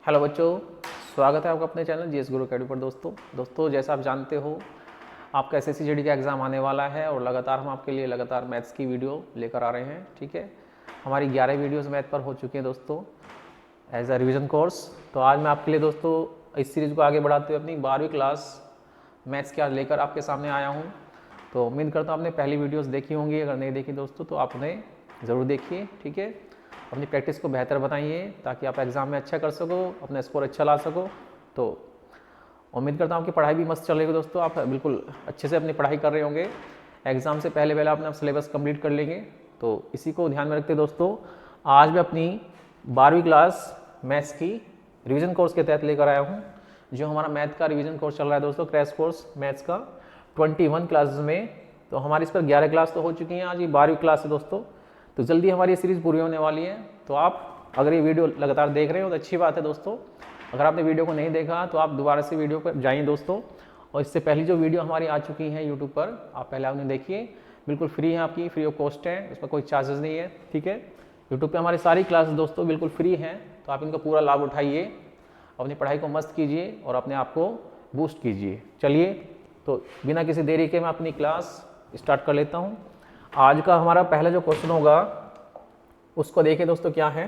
Hello बच्चों, स्वागत है आपका अपने चैनल जीएस गुरु अकेडमी पर। दोस्तों जैसा आप जानते हो, आपका एसएससी जीडी का एग्ज़ाम आने वाला है और लगातार हम आपके लिए लगातार मैथ्स की वीडियो लेकर आ रहे हैं। ठीक है, हमारी 11 वीडियोस मैथ पर हो चुकी हैं दोस्तों एज अ रिवीजन कोर्स। तो आज मैं आपके लिए दोस्तों इस सीरीज़ को आगे बढ़ाते हुए अपनी 12वीं क्लास मैथ्स की आज लेकर आपके सामने आया हूँ। तो उम्मीद करता हूँ आपने पहली वीडियोज़ देखी होंगी। अगर नहीं देखी दोस्तों तो आप उन्हें ज़रूर देखिए। ठीक है, अपनी प्रैक्टिस को बेहतर बनाइए ताकि आप एग्ज़ाम में अच्छा कर सको, अपना स्कोर अच्छा ला सको। तो उम्मीद करता हूँ आपकी पढ़ाई भी मस्त चल रही होगी दोस्तों, आप बिल्कुल अच्छे से अपनी पढ़ाई कर रहे होंगे। एग्ज़ाम से पहले अपना सिलेबस कंप्लीट कर लेंगे। तो इसी को ध्यान में रखते दोस्तों आज मैं अपनी 12वीं क्लास मैथ्स की रिवीजन कोर्स के तहत लेकर आया हूँ। जो हमारा मैथ का रिवीजन कोर्स चल रहा है दोस्तों, क्रैश कोर्स मैथ्स का 21 क्लासेस में। तो हमारी इस पर 11 क्लास तो हो चुकी हैं, आज ये 12वीं क्लास है दोस्तों। तो जल्दी हमारी ये सीरीज़ पूरी होने वाली है। तो आप अगर ये वीडियो लगातार देख रहे हो तो अच्छी बात है दोस्तों। अगर आपने वीडियो को नहीं देखा तो आप दोबारा से वीडियो पर जाइए दोस्तों, और इससे पहली जो वीडियो हमारी आ चुकी है यूट्यूब पर, आप पहले उन्हें देखिए। बिल्कुल फ्री है, आपकी फ्री ऑफ कॉस्ट है, उसमें कोई चार्जेस नहीं है। ठीक है, यूट्यूब पर हमारी सारी क्लासेस दोस्तों बिल्कुल फ्री हैं, तो आप इनका पूरा लाभ उठाइए, अपनी पढ़ाई को मस्त कीजिए और अपने आप को बूस्ट कीजिए। चलिए, तो बिना किसी देरी के मैं अपनी क्लास स्टार्ट कर लेता हूँ। आज का हमारा पहला जो क्वेश्चन होगा उसको देखिए दोस्तों, क्या है।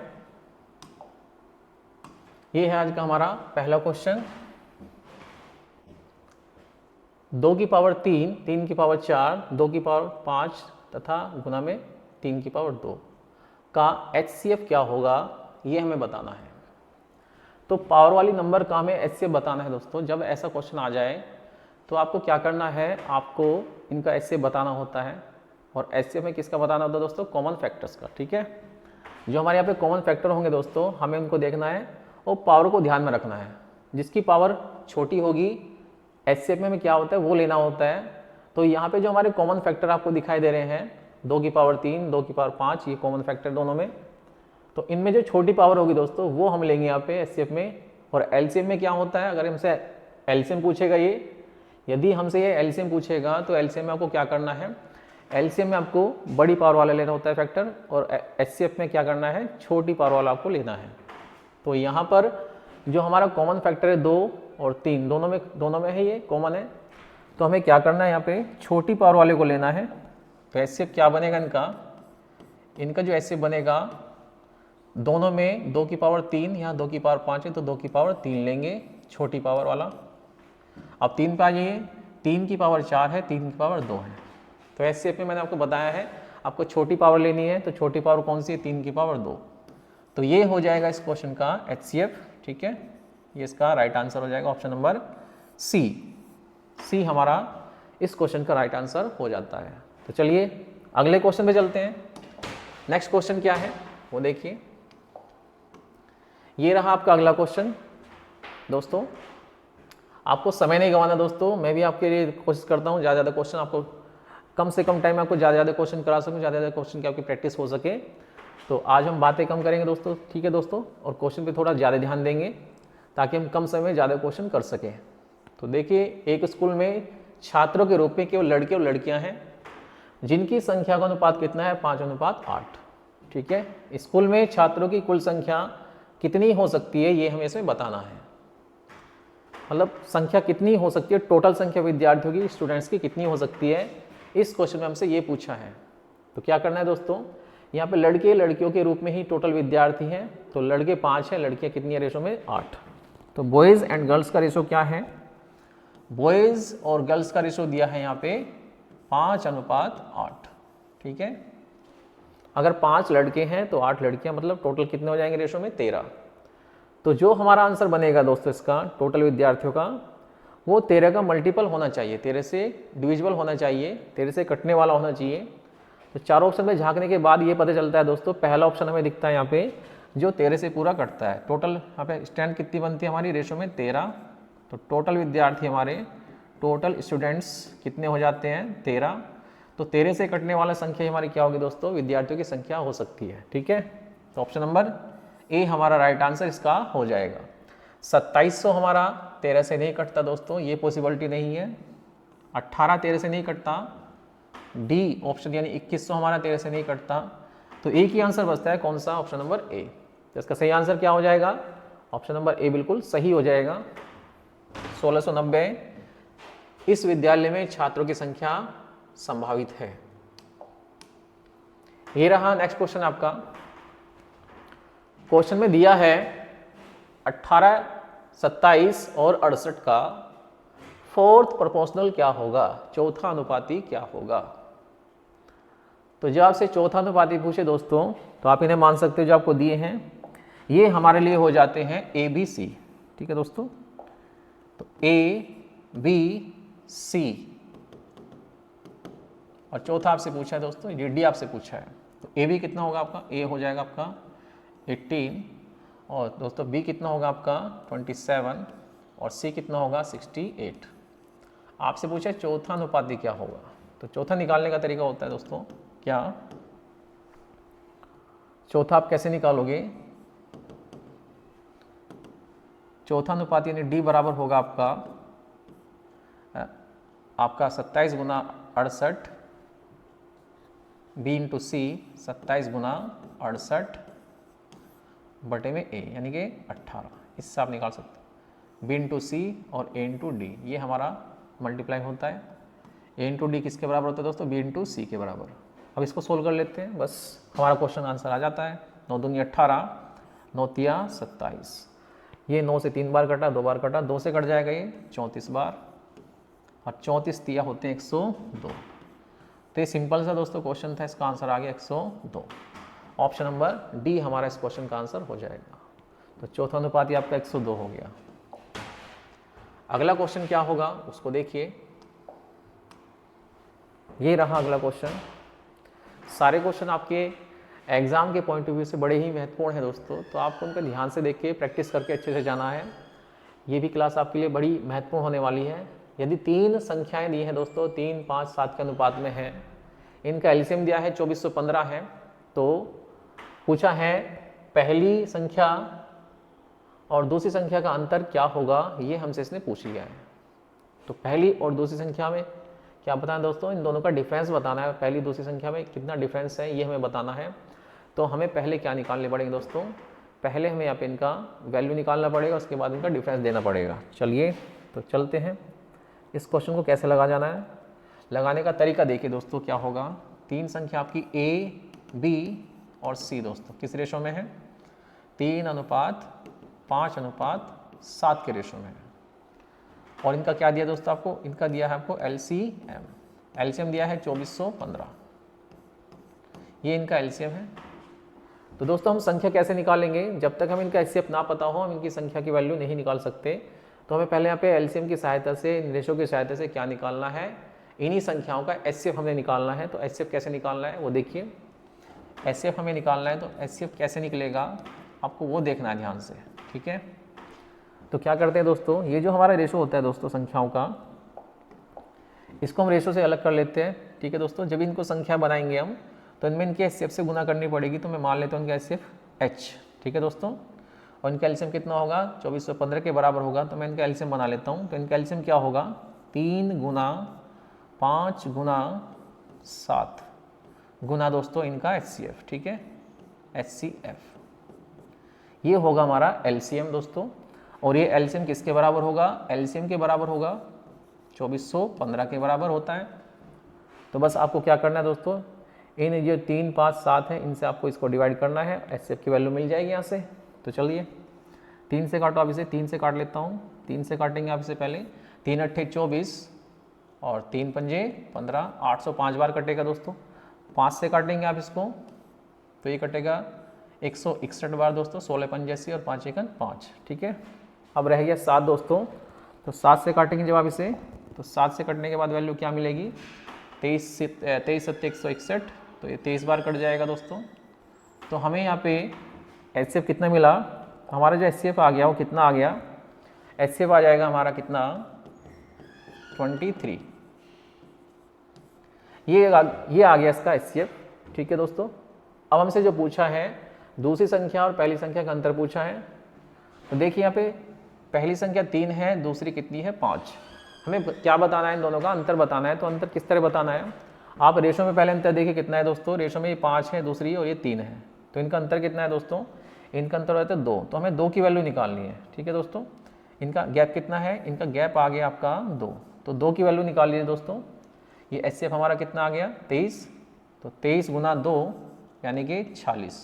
ये है आज का हमारा पहला क्वेश्चन। 2 की पावर 3, 3 की पावर 4, 2 की पावर 5 तथा गुना में 3 की पावर 2 का HCF क्या होगा, ये हमें बताना है। तो पावर वाली नंबर का हमें HCF बताना है दोस्तों। जब ऐसा क्वेश्चन आ जाए तो आपको क्या करना है, आपको इनका HCF बताना होता है। और HCF में किसका बताना होता है दोस्तों, कॉमन फैक्टर्स का। ठीक है, जो हमारे यहाँ पे कॉमन फैक्टर होंगे दोस्तों, हमें उनको देखना है और पावर को ध्यान में रखना है। जिसकी पावर छोटी होगी HCF में क्या होता है वो लेना होता है। तो यहाँ पे जो हमारे कॉमन फैक्टर आपको दिखाई दे रहे हैं, 2 की पावर 3, 2 की पावर 5, ये कॉमन फैक्टर दोनों में। तो इनमें जो छोटी पावर होगी दोस्तों वो हम लेंगे यहाँ पे HCF में। और LCM में क्या होता है, अगर हमसे LCM पूछेगा, यदि हमसे ये LCM पूछेगा तो LCM में आपको क्या करना है, LCM में आपको बड़ी पावर वाला लेना होता है फैक्टर, और HCF में क्या करना है, छोटी पावर वाला आपको लेना है। तो यहाँ पर जो हमारा कॉमन फैक्टर है 2 और 3 दोनों में है, ये कॉमन है। तो हमें क्या करना है, यहाँ पे छोटी पावर वाले को लेना है। तो HCF क्या बनेगा इनका जो HCF बनेगा, दोनों में 2 की पावर 3, यहाँ 2 की पावर 5 है तो 2 की पावर 3 लेंगे, छोटी पावर वाला। अब 3 पे आ जाइए, 3 की पावर 4 है, 3 की पावर 2 है। तो HCF में मैंने आपको बताया है आपको छोटी पावर लेनी है, तो छोटी पावर कौन सी है, 3 की पावर 2। तो ये हो जाएगा इस क्वेश्चन का HCF। ठीक है, ये इसका राइट आंसर हो जाएगा, ऑप्शन नंबर सी हमारा इस क्वेश्चन का राइट आंसर हो जाता है। तो चलिए अगले क्वेश्चन पे चलते हैं। नेक्स्ट क्वेश्चन क्या है वो देखिए, ये रहा आपका अगला क्वेश्चन। दोस्तों आपको समय नहीं गंवाना दोस्तों, मैं भी आपके लिए कोशिश करता हूँ ज़्यादा क्वेश्चन आपको, कम से कम टाइम में आपको ज़्यादा क्वेश्चन करा सकूँ, ज़्यादा क्वेश्चन की आपकी प्रैक्टिस हो सके। तो आज हम बातें कम करेंगे दोस्तों, ठीक है दोस्तों, और क्वेश्चन पे थोड़ा ज़्यादा ध्यान देंगे ताकि हम कम समय में ज़्यादा क्वेश्चन कर सकें। तो देखिए, एक स्कूल में छात्रों के रूप में केवल लड़के और लड़कियाँ हैं जिनकी संख्या का अनुपात कितना है, 5:8। ठीक है, स्कूल में छात्रों की कुल संख्या कितनी हो सकती है ये हमें इसमें बताना है। मतलब संख्या कितनी हो सकती है, टोटल संख्या विद्यार्थियों की, स्टूडेंट्स की कितनी हो सकती है, इस क्वेश्चन में हमसे ये पूछा है। तो क्या करना है दोस्तों, यहाँ पे लड़के लड़कियों के रूप में ही टोटल विद्यार्थी हैं। तो लड़के 5 हैं, लड़कियाँ कितनी है रेशो में, 8। तो बॉयज़ एंड गर्ल्स का रेशो क्या है, बॉयज़ और गर्ल्स का रेशो दिया है यहाँ पे 5:8। ठीक है, अगर 5 लड़के हैं तो 8 लड़कियाँ, मतलब टोटल कितने हो जाएंगे रेशो में, 13। तो जो हमारा आंसर बनेगा दोस्तों इसका टोटल विद्यार्थियों का, वो 13 का मल्टीपल होना चाहिए, 13 से डिविजिबल होना चाहिए, 13 से कटने वाला होना चाहिए। तो चारों ऑप्शन में झांकने के बाद ये पता चलता है दोस्तों, पहला ऑप्शन हमें दिखता है यहाँ पे जो 13 से पूरा कटता है। टोटल यहाँ पे स्ट्रेंथ कितनी बनती है हमारी रेशो में, 13। तो टोटल विद्यार्थी हमारे, टोटल स्टूडेंट्स कितने हो जाते हैं, 13। तो 13 से कटने वाला संख्या हमारी क्या होगी दोस्तों, विद्यार्थियों की संख्या हो सकती है। ठीक है, तो ऑप्शन नंबर ए हमारा राइट आंसर इसका हो जाएगा। 2700 हमारा 13 से नहीं कटता दोस्तों, ये पॉसिबिलिटी नहीं है। 18 13 से नहीं कटता, डी ऑप्शन यानी 2100 हमारा 13 से नहीं कटता। तो एक ही आंसर बचता है, कौन सा, ऑप्शन नंबर ए। तो इसका सही आंसर क्या हो जाएगा, ऑप्शन नंबर ए बिल्कुल सही हो जाएगा। 1690 इस विद्यालय में छात्रों की संख्या संभावित है। ये रहा नेक्स्ट क्वेश्चन आपका। क्वेश्चन में दिया है 18, 27 और 68 का फोर्थ प्रोपोर्शनल क्या होगा, चौथा अनुपाती क्या होगा। तो जब आपसे चौथा अनुपाती पूछे दोस्तों तो आप इन्हें मान सकते हो जो आपको दिए हैं, ये हमारे लिए हो जाते हैं ए बी सी। ठीक है दोस्तों, तो ए बी सी और चौथा आपसे पूछा है दोस्तों, ये डी आपसे पूछा है। तो ए बी कितना होगा आपका, ए हो जाएगा आपका 18 और दोस्तों बी कितना होगा आपका 27 और सी कितना होगा 68। आपसे पूछा है चौथा अनुपाती क्या होगा। तो चौथा निकालने का तरीका होता है दोस्तों क्या, चौथा आप कैसे निकालोगे, चौथा अनुपात यानी डी बराबर होगा आपका 27 गुना 68 बी इंटू सी 27 गुना 68 बटे में ए यानी कि 18। इससे आप निकाल सकते हैं बी इंटू सी और ए इंटू डी, ये हमारा मल्टीप्लाई होता है। ए इंटू डी किसके बराबर होता है दोस्तों, बी इंटू सी के बराबर। अब इसको सोल्व कर लेते हैं, बस हमारा क्वेश्चन आंसर आ जाता है। 9 दूनी 18, 9 तिया 27, ये 9 से 3 बार कटा, 2 बार कटा, 2 से कट जाएगा ये 34 बार और 34 तिया होते हैं 102। तो ये सिंपल सा दोस्तों क्वेश्चन था, इसका आंसर आ गया 102। ऑप्शन नंबर डी हमारा इस क्वेश्चन का आंसर हो जाएगा। तो चौथा अनुपात आपका 102 हो गया। अगला क्वेश्चन क्या होगा उसको देखिए, ये रहा अगला क्वेश्चन। सारे क्वेश्चन आपके एग्जाम के पॉइंट ऑफ व्यू से बड़े ही महत्वपूर्ण है दोस्तों, तो आपको उनका ध्यान से देख के प्रैक्टिस करके अच्छे से जाना है। ये भी क्लास आपके लिए बड़ी महत्वपूर्ण होने वाली है। यदि 3 संख्याएं दी हैं दोस्तों, 3, 5, 7 के अनुपात में है, इनका एलसीएम दिया है 2415 है, तो पूछा है पहली संख्या और दूसरी संख्या का अंतर क्या होगा, ये हमसे इसने पूछ लिया है। तो पहली और दूसरी संख्या में क्या बताना दोस्तों, इन दोनों का डिफरेंस बताना है। पहली दूसरी संख्या में कितना डिफरेंस है ये हमें बताना है। तो हमें पहले क्या निकालने पड़ेंगे दोस्तों, पहले हमें यहाँ पे इनका वैल्यू निकालना पड़ेगा, उसके बाद इनका डिफरेंस देना पड़ेगा। चलिए तो चलते हैं, इस क्वेश्चन को कैसे लगा जाना है। लगाने का तरीका देखिए दोस्तों क्या होगा। 3 संख्या आपकी ए, बी और सी दोस्तों किस रेशो में है, 3:5:7 के रेशो में है। और इनका क्या दिया दोस्तों आपको, इनका दिया है आपको एलसीएम। एलसीएम दिया है 2415, ये इनका एलसीएम है। तो दोस्तों हम संख्या कैसे निकालेंगे, जब तक हम इनका एचसीएफ ना पता हो हम इनकी संख्या की वैल्यू नहीं निकाल सकते। तो हमें पहले यहाँ पे एलसीएम की सहायता से, रेशो की सहायता से क्या निकालना है, इन्हीं संख्याओं का एचसीएफ हमें निकालना है। तो एचसीएफ कैसे निकालना है वो देखिए। एचसीएफ हमें निकालना है, तो एचसीएफ कैसे निकलेगा आपको वो देखना है ध्यान से, ठीक है। तो क्या करते हैं दोस्तों, ये जो हमारा रेशो होता है दोस्तों संख्याओं का, इसको हम रेशो से अलग कर लेते हैं, ठीक है दोस्तों। जब इनको संख्या बनाएंगे हम तो इनमें इनके एचसीएफ से गुना करनी पड़ेगी। तो मैं मान लेता हूँ इनका एचसीएफ एच, ठीक है दोस्तों। और इनका एलसीएम कितना होगा, 2415 के बराबर होगा। तो मैं इनका एलसीएम बना लेता हूँ। तो इनका एलसीएम क्या होगा, 3 गुना 5 गुना 7 गुना दोस्तों इनका एचसीएफ, ठीक है, एचसीएफ। ये होगा हमारा एलसीएम दोस्तों। और ये एलसीएम किसके बराबर होगा, एलसीएम के बराबर होगा 2415 के बराबर होता है। तो बस आपको क्या करना है दोस्तों, इन जो 3, 5, 7 है इनसे आपको इसको डिवाइड करना है, एचसीएफ की वैल्यू मिल जाएगी यहाँ से। तो चलिए 3 से काटो, आप इसे 3 से काट लेता हूँ। 3 से काटेंगे आप इसे पहले, 3 अट्ठे 24 और 3 पंजे 15, 805 बार कटेगा दोस्तों। 5 से काटेंगे आप इसको तो ये कटेगा 161 बार दोस्तों, 16 पंजे 80 और 5 एकन 5, ठीक है। अब रह गया 7 दोस्तों। तो 7 से काटेंगे जब आप इसे, तो 7 से कटने के बाद वैल्यू क्या मिलेगी, 23 सत्ते 161, तो ये 23 बार कट जाएगा दोस्तों। तो हमें यहाँ पे एचसीएफ कितना मिला, हमारा जो एचसीएफ आ गया वो कितना आ गया, एचसीएफ आ जाएगा हमारा कितना 23। ये आ गया इसका एचसीएफ, ठीक है दोस्तों। अब हमसे जो पूछा है दूसरी संख्या और पहली संख्या का अंतर पूछा है। तो देखिए यहाँ पे पहली संख्या 3 है, दूसरी कितनी है 5। हमें क्या बताना है, इन दोनों का अंतर बताना है। तो अंतर किस तरह बताना है, आप रेशो में पहले अंतर देखिए कितना है दोस्तों। रेशो में ये 5 है दूसरी और ये 3 है, तो इनका अंतर कितना है दोस्तों, इनका अंतर हो जाता है 2, तो हमें 2 की वैल्यू निकालनी है। ठीक है दोस्तों, इनका गैप कितना है, इनका गैप आ गया आपका 2, तो 2 की वैल्यू निकाल लीजिए दोस्तों। ये HCF हमारा कितना आ गया 23, तो 23 गुना 2 यानी कि 46,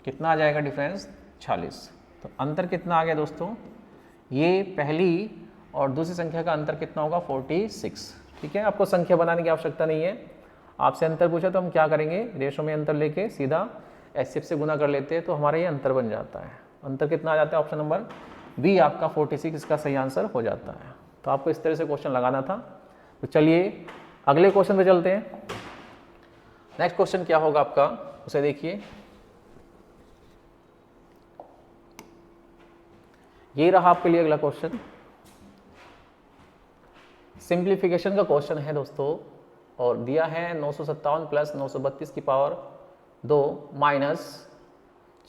कितना आ जाएगा डिफरेंस 46। तो अंतर कितना आ गया दोस्तों, ये पहली और दूसरी संख्या का अंतर कितना होगा 46। ठीक है, आपको संख्या बनाने की आवश्यकता नहीं है, आपसे अंतर पूछा तो हम क्या करेंगे, रेशो में अंतर लेके सीधा HCF से गुना कर लेते हैं, तो हमारा ये अंतर बन जाता है। अंतर कितना आ जाता है, ऑप्शन नंबर बी आपका 46 इसका सही आंसर हो जाता है। तो आपको इस तरह से क्वेश्चन लगाना था। तो चलिए अगले क्वेश्चन पे चलते हैं। नेक्स्ट क्वेश्चन क्या होगा आपका, उसे देखिए। ये रहा आपके लिए अगला क्वेश्चन, सिंप्लीफिकेशन का क्वेश्चन है दोस्तों, और दिया है 957 प्लस 932 की पावर 2 माइनस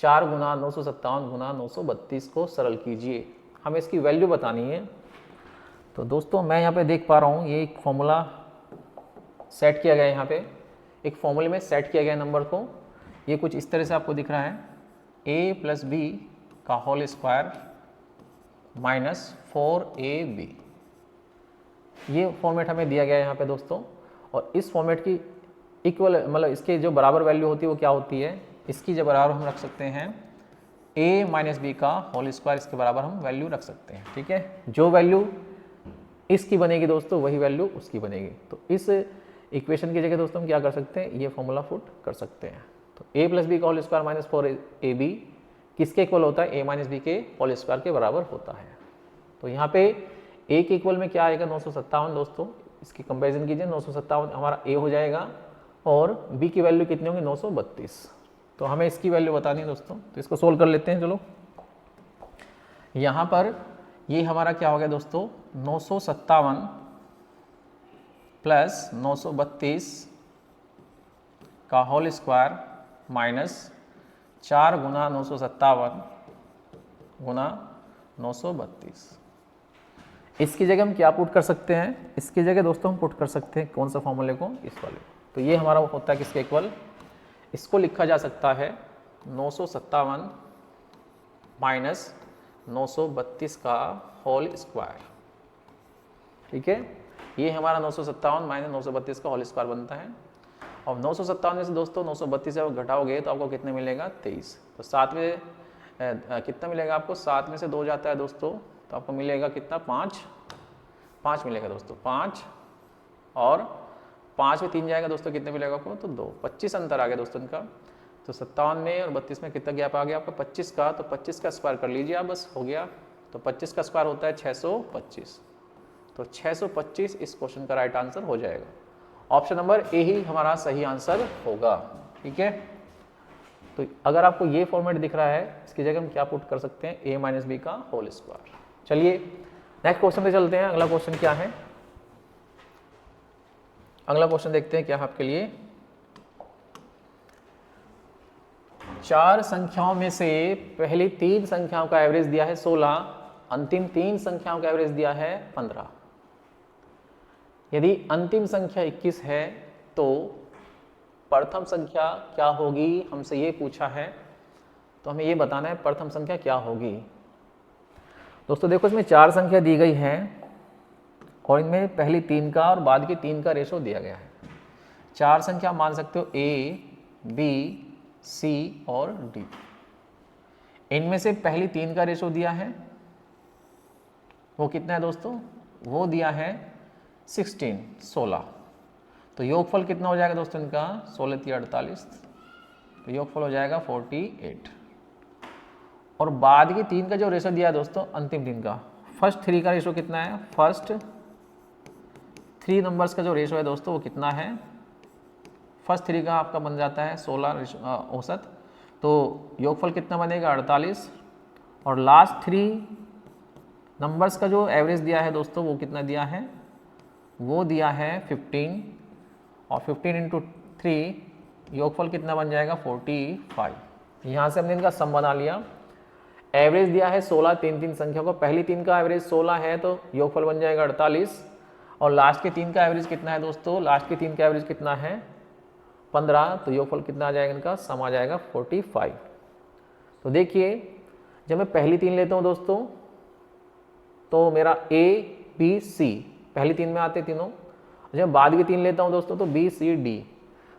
4 गुना 957 गुना 932 को सरल कीजिए, हमें इसकी वैल्यू बतानी है। तो दोस्तों मैं यहाँ पे देख पा रहा हूँ ये एक फॉर्मूला सेट किया गया है, यहाँ पे एक फॉर्मूले में सेट किया गया नंबर को, ये कुछ इस तरह से आपको दिख रहा है, a प्लस बी का होल स्क्वायर माइनस 4ab, ये फॉर्मेट हमें दिया गया है यहाँ पे दोस्तों। और इस फॉर्मेट की इक्वल मतलब इसके जो बराबर वैल्यू होती है वो क्या होती है, इसकी जो बराबर हम रख सकते हैं a माइनस बी का होल स्क्वायर, इसके बराबर हम वैल्यू रख सकते हैं। ठीक है, जो वैल्यू इसकी बनेगी दोस्तों वही वैल्यू उसकी बनेगी। तो इस इक्वेशन की जगह दोस्तों हम क्या कर सकते हैं, ये फॉर्मूला पुट कर सकते हैं। तो a प्लस बी का होल स्क्वायर माइनस 4ab किसके इक्वल होता है, a माइनस बी के होल स्क्वायर के बराबर होता है। तो यहाँ पे a के इक्वल में क्या आएगा 957 दोस्तों, इसकी कंपैरिजन कीजिए, 957 हमारा a हो जाएगा और b की वैल्यू कितनी होगी 932। तो हमें इसकी वैल्यू बतानी है दोस्तों, तो इसको सोल्व कर लेते हैं। चलो यहाँ पर ये हमारा क्या हो गया दोस्तों, 957 प्लस 932 का होल स्क्वायर माइनस 4 गुना 957 गुना 932। इसकी जगह हम क्या पुट कर सकते हैं, इसकी जगह दोस्तों हम पुट कर सकते हैं कौन सा फॉर्मूले को, इस वाले। तो ये हमारा होता है किसके इक्वल, इसको लिखा जा सकता है 957 माइनस 932 का होल स्क्वायर। ठीक है, ये हमारा 957 माइनस 932 का होल स्क्वायर बनता है। और 957 में से दोस्तों 932 जब घटाओगे तो आपको कितने मिलेगा 23। तो 7 में कितना मिलेगा आपको, 7 में से 2 जाता है दोस्तों, तो आपको मिलेगा कितना 5 मिलेगा दोस्तों, 5 और 5 में 3 जाएगा दोस्तों, कितने मिलेगा आपको, तो 2, 25 अंतर आ गया दोस्तों इनका। तो 57 में और 32 में कितना गैप आ गया आपका 25 का, तो 25 का स्क्वायर कर लीजिए आप, बस हो गया। तो 25 का स्क्वायर होता है 625, तो 625 इस क्वेश्चन का राइट आंसर हो जाएगा। ऑप्शन नंबर ए ही हमारा सही आंसर होगा। ठीक है, तो अगर आपको ये फॉर्मेट दिख रहा है, इसकी जगह हम क्या पुट कर सकते हैं, a माइनस बी का होल स्क्वायर। चलिए नेक्स्ट क्वेश्चन पे चलते हैं। अगला क्वेश्चन क्या है, अगला क्वेश्चन देखते हैं क्या है आपके लिए। 4 संख्याओं में से पहली 3 संख्याओं का एवरेज दिया है 16, अंतिम 3 संख्याओं का एवरेज दिया है 15। यदि अंतिम संख्या 21 है तो प्रथम संख्या क्या होगी, हमसे ये पूछा है। तो हमें ये बताना है प्रथम संख्या क्या होगी। दोस्तों देखो, इसमें 4 संख्या दी गई है और इनमें पहली 3 का और बाद की 3 का रेशो दिया गया है। 4 संख्या मान सकते हो a, b, c और d। इनमें से पहली 3 का रेशो दिया है, वो कितना है दोस्तों, वो दिया है 16। तो योगफल कितना हो जाएगा दोस्तों इनका, 16×3 = 48, तो योगफल हो जाएगा 48। और बाद की 3 का जो रेशो दिया है दोस्तों, अंतिम 3 का, फर्स्ट 3 का रेशो कितना है, फर्स्ट 3 नंबर्स का जो रेशो है दोस्तों वो कितना है, फर्स्ट 3 का आपका बन जाता है 16 औसत, तो योगफल कितना बनेगा 48। और लास्ट 3 नंबर्स का जो एवरेज दिया है दोस्तों वो कितना दिया है, वो दिया है 15, और 15 × 3 योगफल कितना बन जाएगा 45। यहाँ से हमने इनका सम बना लिया। एवरेज दिया है 16 3 संख्या को, पहली 3 का एवरेज 16 है तो योगफल बन जाएगा 48। और लास्ट के 3 का एवरेज कितना है दोस्तों, लास्ट के 3 का एवरेज कितना है 15, तो योगफल कितना आ जाएगा इनका, सम आ जाएगा 45। तो देखिए जब मैं पहली 3 लेता हूँ दोस्तों तो मेरा A B C पहली 3 में आते तीनों। जब बाद की 3 लेता हूँ दोस्तों तो B C D,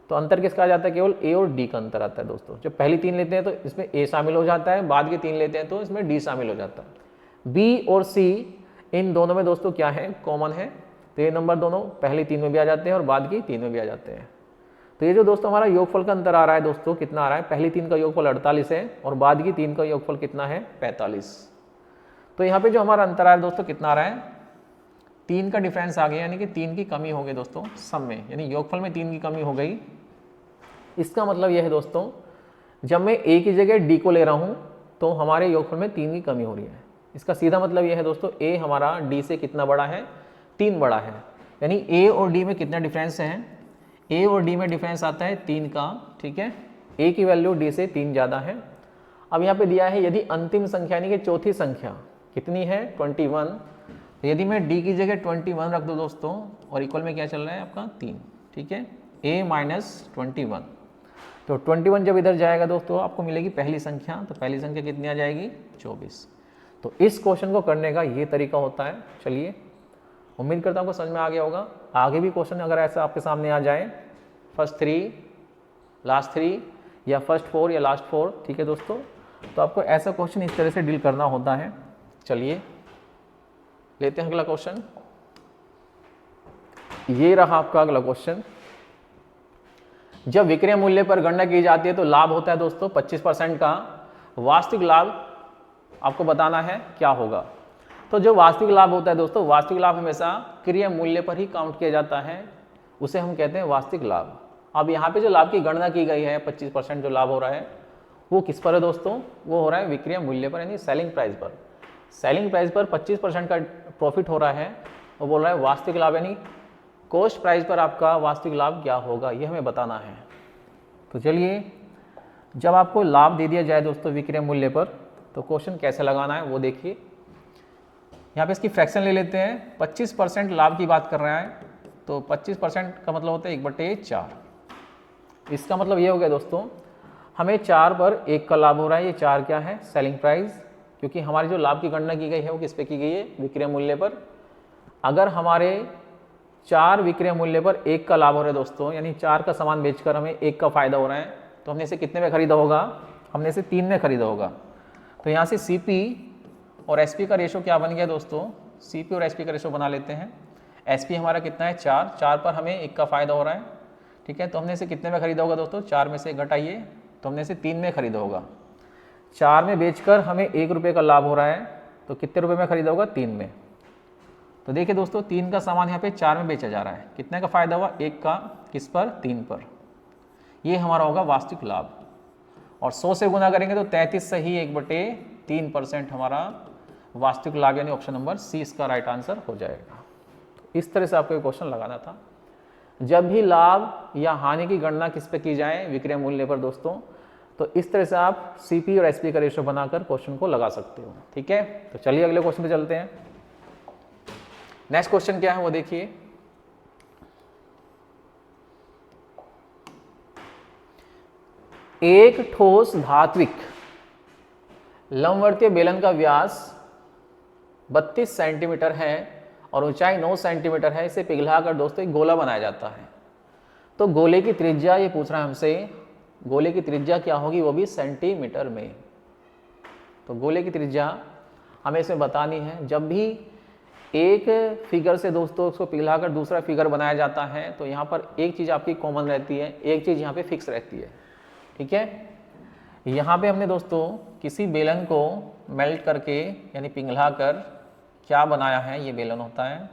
तो अंतर किसका आ जाता है, केवल A और D का अंतर आता है दोस्तों। जब पहली 3 लेते हैं तो इसमें A शामिल हो जाता है, बाद की 3 लेते हैं तो इसमें D शामिल हो जाता है। B और C इन दोनों में दोस्तों क्या है, कॉमन है, तो ये नंबर दोनों पहली 3 में भी आ जाते हैं और बाद की 3 में भी आ जाते हैं। तो ये जो दोस्तों हमारा योगफल का अंतर आ रहा है दोस्तों, कितना आ रहा है, पहली 3 का योगफल 48 है और बाद की 3 का योगफल कितना है, 45। तो यहाँ पे जो हमारा अंतर आ रहा है दोस्तों कितना आ रहा है, 3 का डिफरेंस आ गया, यानी कि 3 की कमी हो गई दोस्तों सम में, यानी योगफल में 3 की कमी हो गई। इसका मतलब यह है दोस्तों, जब मैं A की जगह D को ले रहा हूँ तो हमारे योगफल में 3 की कमी हो रही है। इसका सीधा मतलब यह है दोस्तों, A हमारा D से कितना बड़ा है, 3 बड़ा है, यानी A और D में कितना डिफरेंस है, A और D में डिफरेंस आता है 3 का, ठीक है। A की वैल्यू D से 3 ज़्यादा है। अब यहाँ पे दिया है यदि अंतिम संख्या यानी कि चौथी संख्या कितनी है, 21, तो यदि मैं D की जगह 21 रख दूँ दोस्तों और इक्वल में क्या चल रहा है आपका 3, ठीक है, A माइनस 21, तो 21 जब इधर जाएगा दोस्तों आपको मिलेगी पहली संख्या, तो पहली संख्या कितनी आ जाएगी, 24। तो इस क्वेश्चन को करने का ये तरीका होता है। चलिए उम्मीद करता हूँ आपको समझ में आ गया होगा। आगे भी क्वेश्चन अगर ऐसा आपके सामने आ जाए, फर्स्ट 3 लास्ट 3 या फर्स्ट 4 या लास्ट 4, ठीक है दोस्तों, तो आपको ऐसा क्वेश्चन इस तरह से डील करना होता है। चलिए लेते हैं अगला क्वेश्चन। ये रहा आपका अगला क्वेश्चन। जब विक्रय मूल्य पर गणना की जाती है तो लाभ होता है दोस्तों 25% का, वास्तविक लाभ आपको बताना है क्या होगा। तो जो वास्तविक लाभ होता है दोस्तों, वास्तविक लाभ हमेशा क्रय मूल्य पर ही काउंट किया जाता है, उसे हम कहते हैं वास्तविक लाभ। अब यहाँ पे जो लाभ की गणना की गई है 25% जो लाभ हो रहा है वो किस पर है दोस्तों, वो हो रहा है विक्रय मूल्य पर, यानी सेलिंग प्राइस पर। सेलिंग प्राइस पर 25% का प्रॉफिट हो रहा है, वो बोल रहा है वास्तविक लाभ यानी कॉस्ट प्राइस पर आपका वास्तविक लाभ क्या होगा, ये हमें बताना है। तो चलिए जब आपको लाभ दे दिया जाए दोस्तों विक्रय मूल्य पर, तो क्वेश्चन कैसे लगाना है वो देखिए। यहाँ पे इसकी फ्रैक्शन ले लेते हैं। 25% लाभ की बात कर रहा है, तो 25% का मतलब होता है 1/4। इसका मतलब ये हो गया दोस्तों, हमें 4 पर 1 का लाभ हो रहा है। ये 4 क्या है, सेलिंग प्राइस, क्योंकि हमारी जो लाभ की गणना की गई है वो किस पे की गई है, विक्रय मूल्य पर। अगर हमारे 4 विक्रय मूल्य पर 1 का लाभ हो रहा है दोस्तों, यानी 4 का सामान बेचकर हमें 1 का फायदा हो रहा है, तो हमने इसे कितने में खरीदा होगा, हमने इसे 3 में खरीदा होगा। तो यहाँ से CP और SP का रेशो क्या बन गया दोस्तों, CP और SP का रेशो बना लेते हैं। SP हमारा कितना है 4 पर हमें 1 का फायदा हो रहा है, ठीक है। तो हमने इसे कितने में खरीदा होगा दोस्तों, 4 में से घटाइए, तो हमने इसे 3 में खरीदा होगा। 4 में बेचकर हमें 1 रुपये का लाभ हो रहा है, तो कितने रुपये में खरीदा होगा, 3 में। तो देखिए दोस्तों 3 का सामान यहाँ पे 4 में बेचा जा रहा है, कितने का फायदा हुआ, 1 का, किस पर, 3 पर। ये हमारा होगा वास्तविक लाभ। और 100 से गुना करेंगे तो 33 से ही 1/3% हमारा वास्तविक लाभ, यानी ऑप्शन नंबर C इसका राइट आंसर हो जाएगा। इस तरह से आपको एक क्वेश्चन लगाना था। जब भी लाभ या हानि की गणना किस पे की जाए, विक्रय मूल्य पर दोस्तों, तो इस तरह से आप CP और SP का रेशो बनाकर क्वेश्चन को लगा सकते हो, ठीक है। तो चलिए अगले क्वेश्चन पे चलते हैं। नेक्स्ट क्वेश्चन क्या है वो देखिए। एक ठोस धात्विक लंबवर्तीय बेलन का व्यास 32 सेंटीमीटर है और ऊंचाई 9 सेंटीमीटर है। इसे पिघलाकर दोस्तों एक गोला बनाया जाता है। तो गोले की त्रिज्या, ये पूछ रहा है हमसे, गोले की त्रिज्या क्या होगी, वो भी सेंटीमीटर में। तो गोले की त्रिज्या हमें इसमें बतानी है। जब भी एक फिगर से दोस्तों उसको पिघलाकर दूसरा फिगर बनाया जाता है, तो यहाँ पर एक चीज़ आपकी कॉमन रहती है, एक चीज़ यहाँ पे फिक्स रहती है, ठीक है। यहाँ पे हमने दोस्तों किसी बेलन को मेल्ट करके यानी पिघलाकर क्या बनाया है, ये बेलन होता है,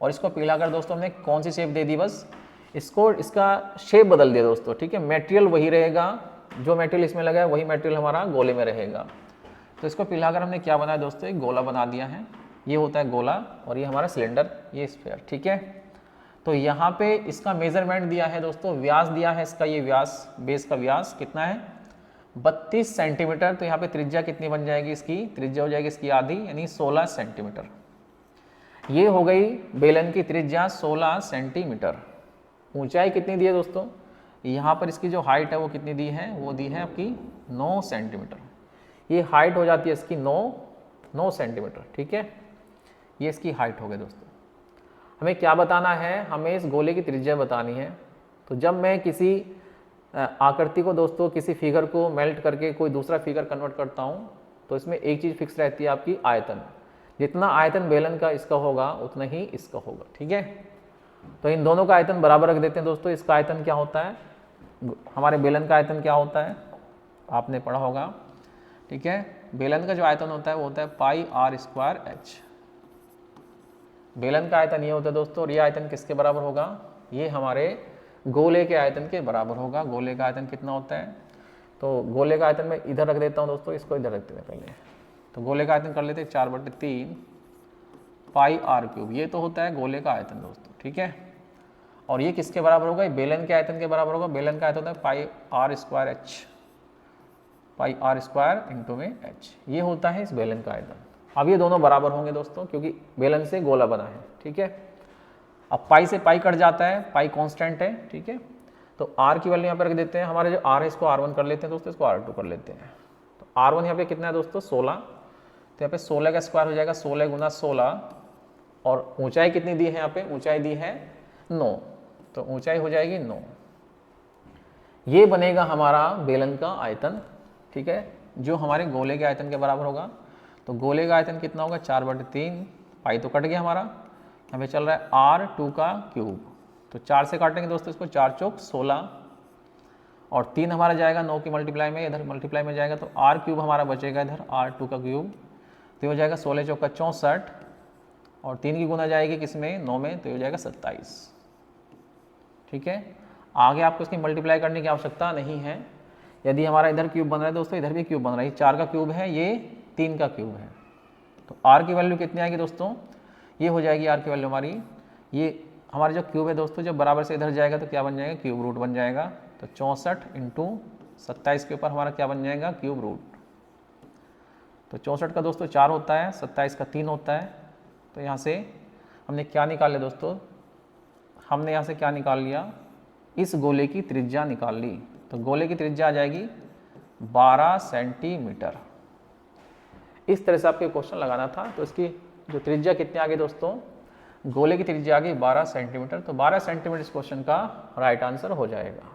और इसको पिघलाकर दोस्तों हमने कौन सी शेप दे दी, बस इसको, इसका शेप बदल दिया दोस्तों, ठीक है। मटेरियल वही रहेगा, जो मटेरियल इसमें लगा है वही मटेरियल हमारा गोले में रहेगा। तो इसको पिघलाकर हमने क्या बनाया दोस्तों, एक गोला बना दिया है। ये होता है गोला और ये हमारा सिलेंडर, ये स्फीयर, ठीक है। तो यहाँ पे इसका मेजरमेंट दिया है दोस्तों, व्यास दिया है इसका, ये व्यास, बेस का व्यास कितना है, 32 सेंटीमीटर। तो यहाँ पे त्रिज्या कितनी बन जाएगी, इसकी त्रिज्या हो जाएगी इसकी आधी, यानी 16 सेंटीमीटर। ये हो गई बेलन की त्रिज्या 16 सेंटीमीटर। ऊंचाई कितनी दी है दोस्तों, यहाँ पर इसकी जो हाइट है वो कितनी दी है, वो दी है आपकी 9 सेंटीमीटर। ये हाइट हो जाती है इसकी 9 सेंटीमीटर, ठीक है। ये इसकी हाइट हो गई दोस्तों। हमें क्या बताना है, हमें इस गोले की त्रिज्या बतानी है। तो जब मैं किसी आकृति को दोस्तों, किसी फिगर को मेल्ट करके कोई दूसरा फिगर कन्वर्ट करता हूँ, तो इसमें एक चीज़ फिक्स रहती है आपकी आयतन। जितना आयतन बेलन का इसका होगा उतना ही इसका होगा, ठीक है। तो इन दोनों का आयतन बराबर रख देते हैं दोस्तों। इसका आयतन क्या होता है, हमारे बेलन का आयतन क्या होता है, आपने पढ़ा होगा, ठीक है। बेलन का जो आयतन होता है वो होता है पाई आर स्क्वायर एच। बेलन का आयतन ये होता है दोस्तों, और ये आयतन किसके बराबर होगा, ये हमारे गोले के आयतन के बराबर होगा। गोले का आयतन कितना होता है, तो गोले का आयतन मैं इधर रख देता हूँ दोस्तों, इसको इधर रखते हैं पहले। तो गोले का आयतन कर लेते हैं 4/3 पाई आर क्यूब। ये तो होता है गोले का आयतन दोस्तों, ठीक है। और ये किसके बराबर होगा, ये बेलन के आयतन के बराबर होगा। बेलन का आयतन होता है pi r square h, pi r square into में एच। ये होता है इस बेलन का आयतन। अब ये दोनों बराबर होंगे दोस्तों, क्योंकि बेलन से गोला बना है, ठीक है। अब पाई से पाई कट जाता है, पाई कांस्टेंट है, ठीक है। तो आर की वैल्यू यहाँ पर रख देते हैं। हमारे जो आर है इसको R1 कर लेते हैं दोस्तों, इसको R2 कर लेते हैं। तो R1 यहाँ पे कितना है दोस्तों, 16। तो यहाँ पे 16 का स्क्वायर हो जाएगा, 16 गुना 16। और ऊंचाई कितनी दी है यहाँ पे, ऊंचाई दी है 9, तो ऊंचाई हो जाएगी 9। ये बनेगा हमारा बेलन का आयतन, ठीक है, जो हमारे गोले के आयतन के बराबर होगा। तो गोले का आयतन कितना होगा, 4/3, पाई तो कट गया हमारा, यहाँ पे चल रहा है R2 का क्यूब। तो 4 से काटेंगे दोस्तों इसको, 4 चौक 16, और 3 हमारा जाएगा 9 की मल्टीप्लाई में, इधर मल्टीप्लाई में जाएगा, तो R क्यूब हमारा बचेगा इधर, R2 का क्यूब। तो हो जाएगा 16 चौका 64, और 3 की गुना जाएगी किसमें, 9 में, तो हो जाएगा 27, ठीक है। आगे आपको इसकी मल्टीप्लाई करने की आवश्यकता नहीं है। यदि हमारा इधर क्यूब बन रहा है दोस्तों, इधर भी क्यूब बन रहा है, 4 का क्यूब है, ये 3 का क्यूब है। तो R की वैल्यू कितनी आएगी दोस्तों, ये हो जाएगी R की वैल्यू हमारी, ये हमारा जो क्यूब है दोस्तों, जब बराबर से इधर जाएगा तो क्या बन जाएगा, क्यूब रूट बन जाएगा। तो 64 इंटू 27 के ऊपर हमारा क्या बन जाएगा, क्यूब रूट। तो 64 का दोस्तों 4 होता है, 27 का 3 होता है। तो यहाँ से हमने क्या निकाल लिया दोस्तों, हमने यहाँ से क्या निकाल लिया, इस गोले की त्रिज्या निकाल ली। तो गोले की त्रिज्या आ जाएगी 12 सेंटीमीटर। इस तरह से आपके क्वेश्चन लगाना था। तो इसकी जो त्रिज्या कितनी आ गई दोस्तों, गोले की त्रिज्या आ गई 12 सेंटीमीटर। तो 12 सेंटीमीटर इस क्वेश्चन का राइट आंसर हो जाएगा।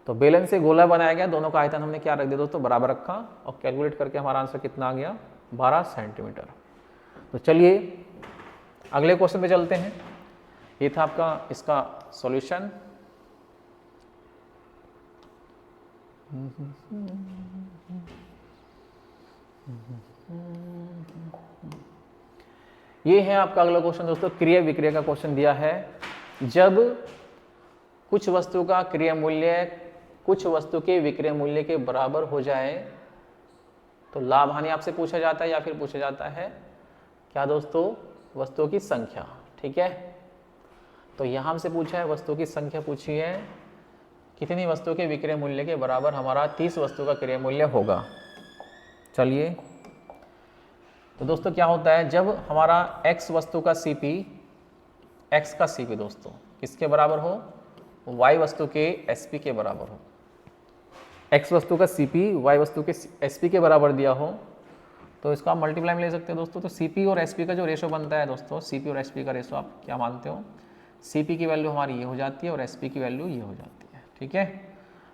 तो बेलन से गोला बनाया गया, दोनों का आयतन हमने क्या रख दिया दोस्तों, बराबर रखा, और कैलकुलेट करके हमारा आंसर कितना आ गया, 12 सेंटीमीटर। तो चलिए अगले क्वेश्चन पे चलते हैं। ये था आपका इसका सॉल्यूशन। ये है आपका अगला क्वेश्चन दोस्तों, क्रिया विक्रिया का क्वेश्चन दिया है। जब कुछ वस्तु का क्रिया मूल्य कुछ वस्तु के विक्रय मूल्य के बराबर हो जाए तो लाभ हानि आपसे पूछा जाता है, या फिर पूछा जाता है क्या दोस्तों, वस्तुओं की संख्या, ठीक है। तो यहां हमसे पूछा है वस्तुओं की संख्या पूछी है, कितनी वस्तुओं के विक्रय मूल्य के बराबर हमारा 30 वस्तु का क्रय मूल्य होगा। चलिए तो दोस्तों क्या होता है, जब हमारा x वस्तु का CP, x का CP दोस्तों किसके बराबर हो, y वस्तु के SP के बराबर हो। x वस्तु का CP y वस्तु के SP के बराबर दिया हो तो इसको आप मल्टीप्लाई में ले सकते हैं दोस्तों। तो CP और SP का जो रेशो बनता है दोस्तों, CP और SP का रेशो आप क्या मानते हो, CP की वैल्यू हमारी ये हो जाती है और SP की वैल्यू ये हो जाती है, ठीक है।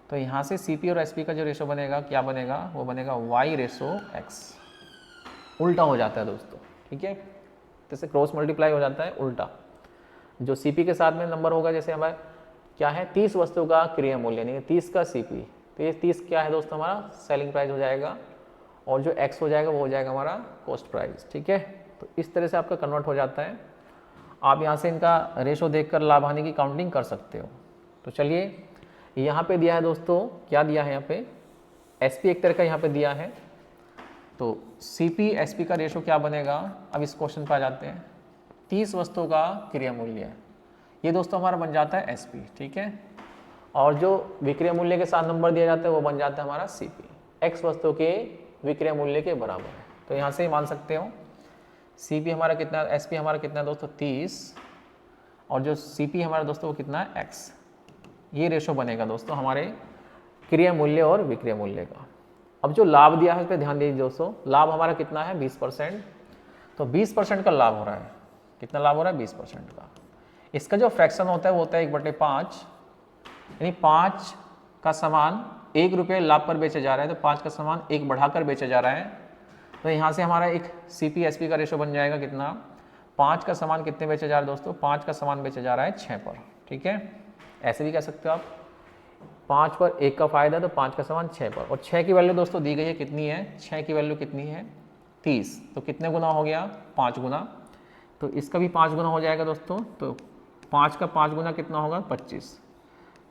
तो यहाँ से CP और SP का जो रेशो बनेगा क्या बनेगा, वो बनेगा y/x, उल्टा हो जाता है दोस्तों, ठीक है। जैसे क्रॉस मल्टीप्लाई हो जाता है उल्टा। जो CP के साथ में नंबर होगा, जैसे हमारे क्या है 30 वस्तु का क्रिय मूल्य, यानी 30 का CP, तो ये 30 क्या है दोस्तों हमारा सेलिंग प्राइस हो जाएगा, और जो x हो जाएगा वो हो जाएगा हमारा कॉस्ट प्राइस, ठीक है। तो इस तरह से आपका कन्वर्ट हो जाता है। आप यहाँ से इनका रेशो देखकर लाभ हानि की काउंटिंग कर सकते हो। तो चलिए यहाँ पे दिया है दोस्तों, क्या दिया है यहाँ पे, SP एक तरह का यहाँ पे दिया है। तो CP SP का रेशो क्या बनेगा, अब इस क्वेश्चन पर आ जाते हैं। 30 वस्तुओं का क्रिय मूल्य, ये दोस्तों हमारा बन जाता है SP, ठीक है। और जो विक्रय मूल्य के साथ नंबर दिया जाता है वो बन जाता है हमारा CP, x वस्तु के विक्रय मूल्य के बराबर है। तो यहाँ से ही मान सकते हो CP हमारा कितना, SP हमारा कितना है दोस्तों 30, और जो CP हमारा दोस्तों वो कितना है x, ये रेशो बनेगा दोस्तों हमारे क्रिय मूल्य और विक्रय मूल्य का। अब जो लाभ दिया है उस पर ध्यान दीजिए दोस्तों, लाभ हमारा कितना है 20%, तो 20% का लाभ हो रहा है, कितना लाभ हो रहा है 20% का। इसका जो फ्रैक्शन होता है वो होता है 1/5, यानी 5 का सामान 1 रुपये लाभ पर बेचा जा रहा है तो 5 का सामान 1 बढ़ाकर बेचा जा रहा है। तो यहाँ से हमारा एक CP/SP का रेशो बन जाएगा कितना, 5 का सामान कितने बेचा जा रहा है दोस्तों, 5 का सामान बेचा जा रहा है 6 पर, ठीक है। ऐसे भी कह सकते हो आप, 5 पर 1 का फायदा तो 5 का सामान 6 पर, और 6 की वैल्यू दोस्तों दी गई है कितनी है, 6 की वैल्यू कितनी है 30, तो कितने गुना हो गया 5 गुना, तो इसका भी 5 गुना हो जाएगा दोस्तों, तो 5 का 5 गुना कितना होगा 25,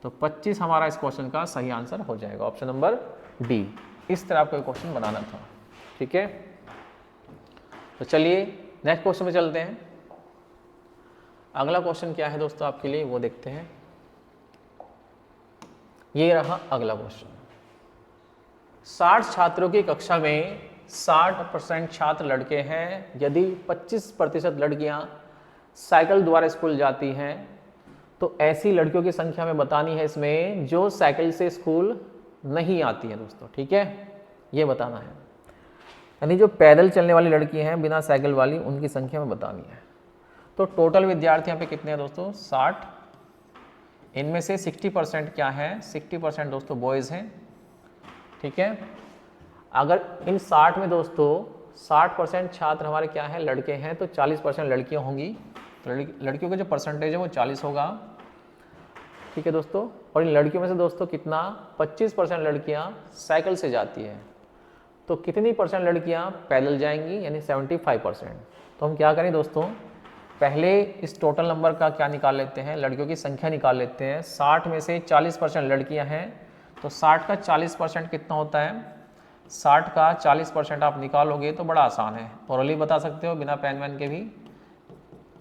तो 25 हमारा इस क्वेश्चन का सही आंसर हो जाएगा, ऑप्शन नंबर डी। इस तरह आपको क्वेश्चन बनाना था, ठीक है। तो चलिए नेक्स्ट क्वेश्चन में चलते हैं। अगला क्वेश्चन क्या है दोस्तों आपके लिए वो देखते हैं। ये रहा अगला क्वेश्चन। 60 छात्रों की कक्षा में 60% छात्र लड़के हैं, यदि 25% लड़कियां साइकिल द्वारा स्कूल जाती हैं तो ऐसी लड़कियों की संख्या में बतानी है इसमें जो साइकिल से स्कूल नहीं आती है दोस्तों, ठीक है, ये बताना है। यानी जो पैदल चलने वाली लड़की हैं बिना साइकिल वाली, उनकी संख्या में बतानी है। तो टोटल विद्यार्थी यहाँ पे कितने हैं दोस्तों 60, इनमें से 60% क्या है, 60% दोस्तों बॉयज़ हैं, ठीक है। अगर इन 60 में दोस्तों 60% छात्र हमारे क्या हैं लड़के हैं तो 40% लड़कियां होंगी, तो लड़कियों का जो परसेंटेज है वो 40 होगा, ठीक है दोस्तों। और इन लड़कियों में से दोस्तों कितना 25% लड़कियां साइकिल से जाती हैं, तो कितनी परसेंट लड़कियां पैदल जाएंगी, यानी 75%। तो हम क्या करें दोस्तों, पहले इस टोटल नंबर का क्या निकाल लेते हैं, लड़कियों की संख्या निकाल लेते हैं। 60 में से 40% लड़कियां हैं तो 60 का 40% कितना होता है, 60 का 40% आप निकालोगे तो बड़ा आसान है, ओरली बता सकते हो बिना पेन वैन के भी।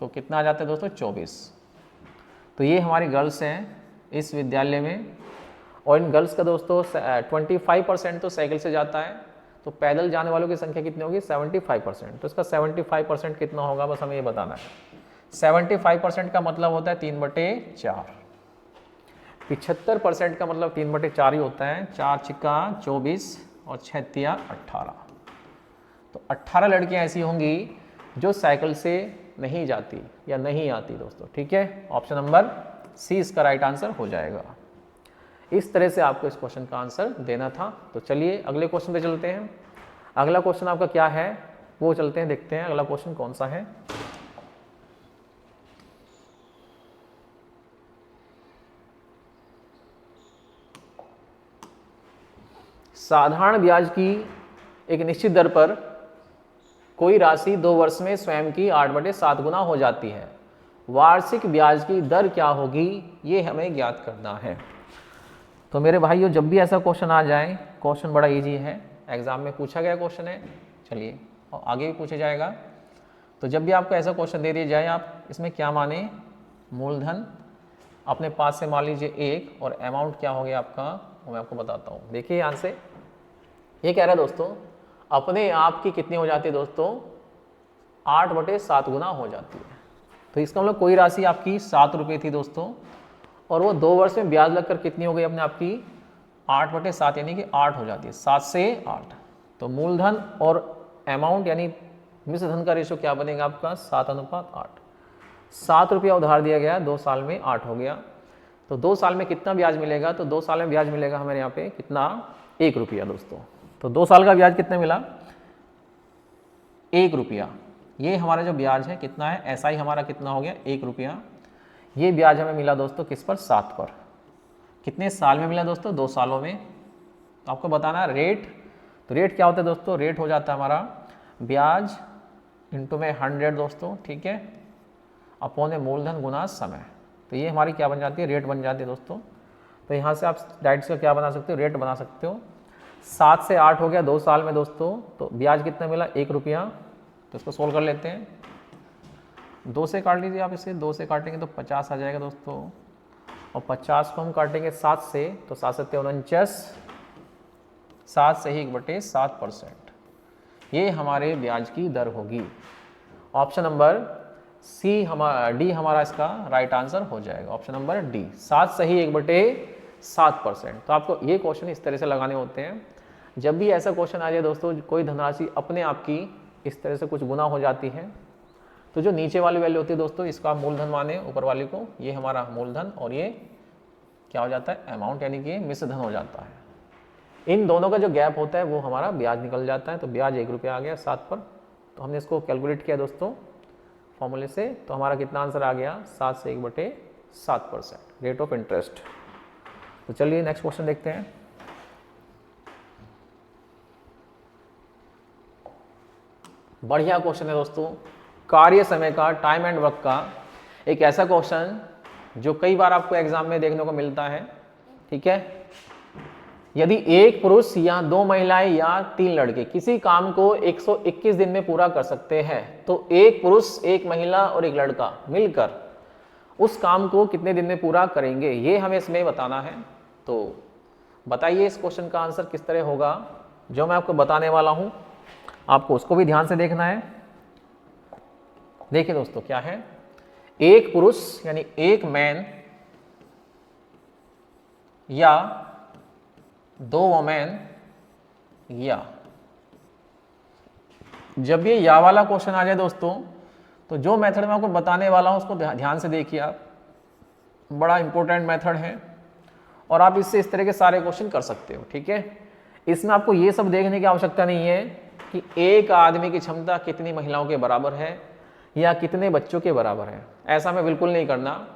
तो कितना आ जाता है दोस्तों 24। तो ये हमारी गर्ल्स हैं इस विद्यालय में, और इन गर्ल्स का दोस्तों 25% तो साइकिल से जाता है, तो पैदल जाने वालों की संख्या कितनी होगी 75%। तो इसका 75% कितना होगा बस हमें ये बताना है। 75% का मतलब होता है 3/4, 75% का मतलब 3/4 ही होता है, 4 छिक्का 24 और 6 तिया 18। तो 18 लड़कियां ऐसी होंगी जो साइकिल से नहीं जाती या नहीं आती दोस्तों, ठीक है। ऑप्शन नंबर सी इसका राइट आंसर हो जाएगा। इस तरह से आपको इस क्वेश्चन का आंसर देना था। तो चलिए अगले क्वेश्चन पे चलते हैं। अगला क्वेश्चन आपका क्या है वो चलते हैं, देखते हैं अगला क्वेश्चन कौन सा है। साधारण ब्याज की एक निश्चित दर पर कोई राशि 2 वर्ष में स्वयं की 8/7 गुना हो जाती है, वार्षिक ब्याज की दर क्या होगी ये हमें ज्ञात करना है। तो मेरे भाइयों जब भी ऐसा क्वेश्चन आ जाए, क्वेश्चन बड़ा इजी है, एग्जाम में पूछा गया क्वेश्चन है, चलिए और आगे भी पूछा जाएगा। तो जब भी आपको ऐसा क्वेश्चन दे दिया जाए, आप इसमें क्या माने, मूलधन अपने पास से मान लीजिए 1 और अमाउंट क्या हो गया आपका वो मैं आपको बताता हूँ। देखिए यहाँ से ये कह रहा है दोस्तों अपने आप की कितनी हो जाती है दोस्तों 8/7 गुना हो जाती है। तो इसका मतलब कोई राशि आपकी 7 रुपये थी दोस्तों, और वो 2 वर्ष में ब्याज लगकर कितनी हो गई अपने आपकी 8/7, यानी कि 8 हो जाती है, 7 से 8। तो मूलधन और अमाउंट यानी मिश्र धन का रेशो क्या बनेगा आपका 7:8। 7 रुपया उधार दिया गया, 2 साल में 8 हो गया, तो 2 साल में कितना ब्याज मिलेगा, तो 2 साल में ब्याज मिलेगा हमारे यहाँ पे कितना 1 रुपया दोस्तों। तो 2 साल का ब्याज कितना मिला 1 रुपया। ये हमारा जो ब्याज है कितना है, ऐसा ही हमारा कितना हो गया 1 रुपया। ये ब्याज हमें मिला दोस्तों किस पर 7 पर। कितने साल में मिला दोस्तों 2 सालों में। तो आपको बताना रेट, तो रेट क्या होता है दोस्तों, रेट हो जाता है हमारा ब्याज इंटू में 100 दोस्तों, ठीक है, अपॉन में मूलधन गुना समय। तो ये हमारी क्या बन जाती है, रेट बन जाती है दोस्तों। तो यहाँ से आप डायरेक्ट का क्या बना सकते हो, रेट बना सकते हो। 7 से 8 हो गया 2 साल में दोस्तों, तो ब्याज कितना मिला 1 रुपया। तो इसको सोल्व कर लेते हैं, 2 से काट लीजिए आप इसे, 2 से काटेंगे तो 50 आ जाएगा दोस्तों, और 50 को हम काटेंगे 7 से, तो 7 से 49, 7 से ही 1/7%। ये हमारे ब्याज की दर होगी। ऑप्शन नंबर सी हमारा डी हमारा इसका राइट आंसर हो जाएगा, ऑप्शन नंबर डी 7 सही 1/7%। तो आपको ये क्वेश्चन इस तरह से लगाने होते हैं। जब भी ऐसा क्वेश्चन आ जाए दोस्तों, कोई धनराशि अपने आप की इस तरह से कुछ गुना हो जाती है, तो जो नीचे वाली वैल्यू होती है दोस्तों, इसका मूलधन माने ऊपर वाली को, ये हमारा मूलधन और ये क्या हो जाता है अमाउंट, यानी कि मिश्र धन हो जाता है। इन दोनों का जो गैप होता है वो हमारा ब्याज निकल जाता है। तो ब्याज 1 रुपया आ गया 7 पर। तो हमने इसको कैलकुलेट किया दोस्तों फॉर्मूले से, तो हमारा कितना आंसर आ गया 7 से 1/7% रेट ऑफ इंटरेस्ट। तो चलिए नेक्स्ट क्वेश्चन देखते हैं। बढ़िया क्वेश्चन है दोस्तों, कार्य समय का, टाइम एंड वर्क का एक ऐसा क्वेश्चन जो कई बार आपको एग्जाम में देखने को मिलता है। ठीक है, यदि एक पुरुष या 2 महिलाएं या 3 लड़के किसी काम को 121 दिन में पूरा कर सकते हैं, तो एक पुरुष, एक महिला और एक लड़का मिलकर उस काम को कितने दिन में पूरा करेंगे, ये हमें इसमें बताना है। तो बताइए इस क्वेश्चन का आंसर किस तरह होगा। जो मैं आपको बताने वाला हूं आपको उसको भी ध्यान से देखना है। देखिए दोस्तों क्या है, एक पुरुष यानी एक मैन या 2 वोमेन, या जब ये या वाला क्वेश्चन आ जाए दोस्तों, तो जो मेथड मैं आपको बताने वाला हूं उसको ध्यान से देखिए आप, बड़ा इंपॉर्टेंट मेथड है और आप इससे इस तरह के सारे क्वेश्चन कर सकते हो। ठीक है, इसमें आपको ये सब देखने की आवश्यकता नहीं है कि एक आदमी की क्षमता कितनी महिलाओं के बराबर है या कितने बच्चों के बराबर है, ऐसा मैं बिल्कुल नहीं करना।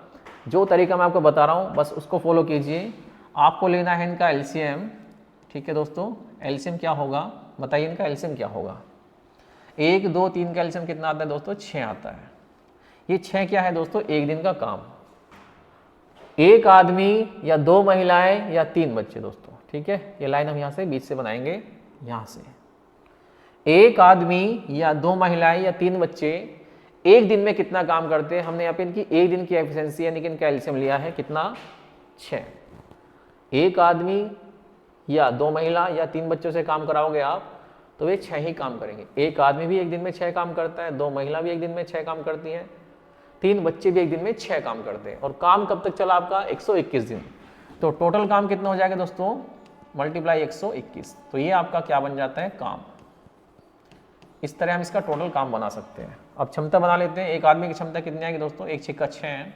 जो तरीका मैं आपको बता रहा हूँ बस उसको फॉलो कीजिए। आपको लेना है इनका एलसीएम। ठीक है दोस्तों, एलसीएम क्या होगा बताइए, इनका एलसीएम क्या होगा। 1, 2, 3 का एलसीएम कितना आता है दोस्तों, 6 आता है। ये 6 क्या है दोस्तों, एक दिन का काम। एक आदमी या 2 महिलाएं या 3 बच्चे दोस्तों। ठीक है, ये लाइन हम यहाँ से बीच से बनाएंगे, यहाँ से एक आदमी या 2 महिलाएं या 3 बच्चे एक दिन में कितना काम करते हैं। हमने यहाँ पे इनकी एक दिन की एफिशिएंसी यानी कि इनका एलसीएम लिया है कितना, 6। एक आदमी या 2 महिला या 3 बच्चों से काम कराओगे आप तो वे 6 ही काम करेंगे। एक आदमी भी एक दिन में 6 काम करता है, 2 महिला भी एक दिन में 6 काम करती हैं, 3 बच्चे भी एक दिन में 6 काम करते हैं। और काम कब तक चला आपका, 121 दिन। तो टोटल काम कितना हो जाएगा दोस्तों, मल्टीप्लाई 121। तो ये आपका क्या बन जाता है, काम। इस तरह हम इसका टोटल काम बना सकते हैं। अब क्षमता बना लेते हैं। एक आदमी की क्षमता कितनी आएगी दोस्तों, 1 6 6 है।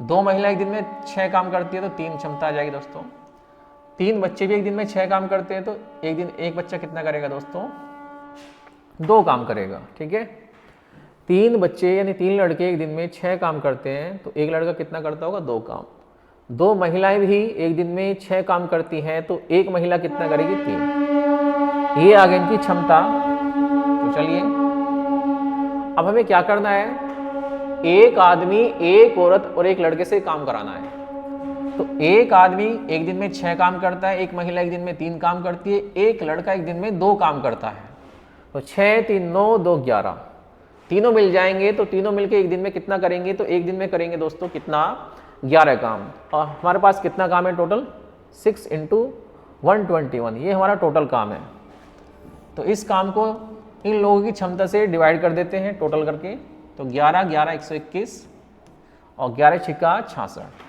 2 महिला एक दिन में 6 काम करती है तो 3 क्षमता आ जाएगी दोस्तों। 3 बच्चे भी एक दिन में 6 काम करते हैं तो एक बच्चा कितना करेगा दोस्तों, 2 काम करेगा। ठीक है, 3 बच्चे यानी 3 लड़के एक दिन में 6 काम करते हैं तो एक लड़का कितना करता होगा, 2 काम। 2 महिलाएं भी एक दिन में 6 काम करती हैं तो एक महिला कितना करेगी, 3। ये आ गई इनकी क्षमता। तो चलिए अब हमें क्या करना है, एक आदमी, एक औरत और एक लड़के से काम कराना है। तो एक आदमी एक दिन में 6 काम करता है, एक महिला एक दिन में 3 काम करती है, एक लड़का एक दिन में 2 काम करता है। तो 6 3 9 2 11, तीनों मिल जाएंगे तो तीनों मिलके एक दिन में कितना करेंगे, तो एक दिन में करेंगे दोस्तों कितना, 11 काम। और हमारे पास कितना काम है टोटल, 6 × 121, ये हमारा टोटल काम है। तो इस काम को इन लोगों की क्षमता से डिवाइड कर देते हैं टोटल करके। तो 11 11 121 और 11 6 66।